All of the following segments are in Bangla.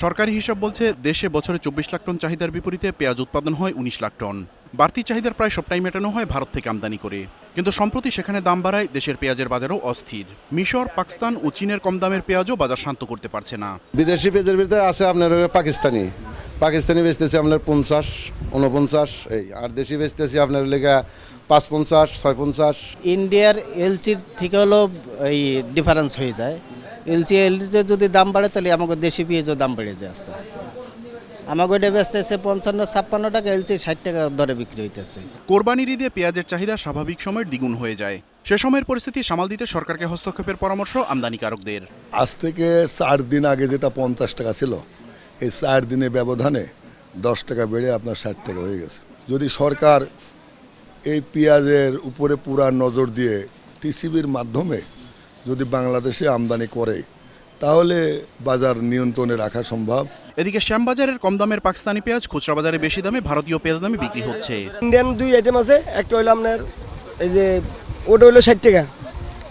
সরকারি হিসাব বলছে দেশে বছরে ২৪ লাখ টন চাহিদার বিপরীতে পেঁয়াজ উৎপাদন হয় ১৯ লাখ টন। বাড়তি চাহিদার প্রায় সবটাই মেটানো হয় ভারত থেকে আমদানি করে। কিন্তু সম্প্রতি সেখানে দাম বাড়ায় দেশের পেঁয়াজের বাজারও অস্থির। মিশর, পাকিস্তান ও চীনের কম দামের পেঁয়াজও বাজার শান্ত করতে পারছে না। বিদেশি পেঁয়াজের ভিতরে আছে আপনার পাকিস্তানি বেচতেছি আপনার ৫০, ৪৯ এই, আর দেশি বেচতেছি আপনার লেগা ৫৫, ৬৫। ইন্ডিয়ার এলচির থেকে হলো এই ডিফারেন্স হয়ে যায়। এলচিতে যদি দাম বাড়ে তাহলে আমাকে দেশি পেঁয়াজের দাম বেড়ে যায় আস্তে আস্তে। আমাকে এটা বেচতেছে ৫৫-৫৬ টাকা, এলচি ৬০ টাকা দরে বিক্রি হইতেছে। কোরবানির ঈদে পেঁয়াজের চাহিদা স্বাভাবিক সময়ের দ্বিগুণ হয়ে যায়। সে সময়ের পরিস্থিতি সামাল দিতে সরকারকে হস্তক্ষেপের পরামর্শ আমদানিকারকদের। আজ থেকে ৪ দিন আগে যেটা ৫০ টাকা ছিল, এই ৪ দিনের ব্যবধানে ১০ টাকা বেড়ে আপনার ৬০ টাকা হয়ে গেছে। যদি সরকার এই পেঁয়াজের উপরে পুরা নজর দিয়ে টিসিবির মাধ্যমে যদি বাংলাদেশে আমদানি করে তাহলে বাজার নিয়ন্ত্রণে রাখা সম্ভব। এদিকে শ্যামবাজারের কম দামের পাকিস্তানি পেঁয়াজ খুচরা বাজারে বেশি দামে ভারতীয় পেঁয়াজ দামে বিক্রি হচ্ছে। ইন্ডিয়ান ২ আইটেম আছে, একটা হইলো আপনার এই যে ওটা হইলো ৬০ টাকা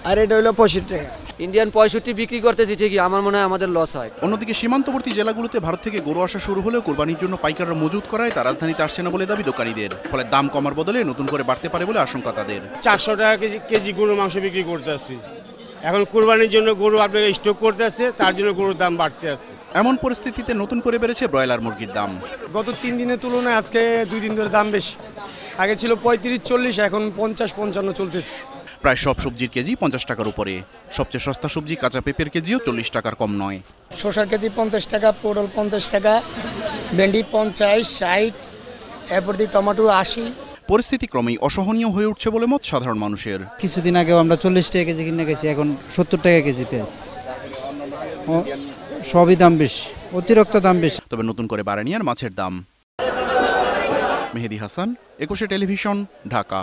আর এটা হইলো ৬৫ টাকা। ইন্ডিয়ান ৬৫ বিক্রি করতেছি ঠিকই, আমার মনে হয় আমাদের লস হয়। অন্যদিকে সীমান্তবর্তী জেলাগুলোতে ভারত থেকে গরু আসা শুরু হলেও কোরবানির জন্য পাইকাররা মজুত করায় তা রাজধানীতে আসছে না বলে দাবি দোকানীদের। ফলে দাম কমার বদলে নতুন করে বাড়তে পারে বলে আশঙ্কা তাদের। ৪০০ টাকা কেজি গরুর মাংস বিক্রি করতে আসছি। এখন কোরবানির জন্য গরু আপনাকে স্টক করতে আসছে, তার জন্য গরুর দাম বাড়তে আসছে। এমন পরিস্থিতিতে নতুন করে বেড়েছে ব্রয়লার মুরগির দাম। গত ৩ দিনের তুলনায় আজকে ২ দিন ধরে দাম বেশি। আগে ছিল ৩৫-৪০, এখন ৫০-৫৫ চলতেছে। প্রায় সব সবজির কেজি ৫০ টাকার উপরে। সবচেয়ে সস্তা সবজি কাঁচা পেঁপের কেজিও ৪০ টাকার কম নয়। শসার কেজি ৫০ টাকা, পটল ৫০ টাকা, ভেন্ডি ৫০, ৬০, এরপর দিয়ে টমেটো ৮০। পরিস্থিতি ক্রমেই অসহনীয় হয়ে উঠছে বলে মত সাধারণ মানুষের। কিছুদিন আগেও আমরা ৪০ টাকা কেজি কিনে গেছি, এখন ৭০ টাকা কেজি পেঁয়াজ। সবই দাম বেশি, অতিরিক্ত দাম বেশি। তবে নতুন করে বাড়েনি আর মাছের দাম। মেহেদি হাসান, ২১ টেলিভিশন, ঢাকা।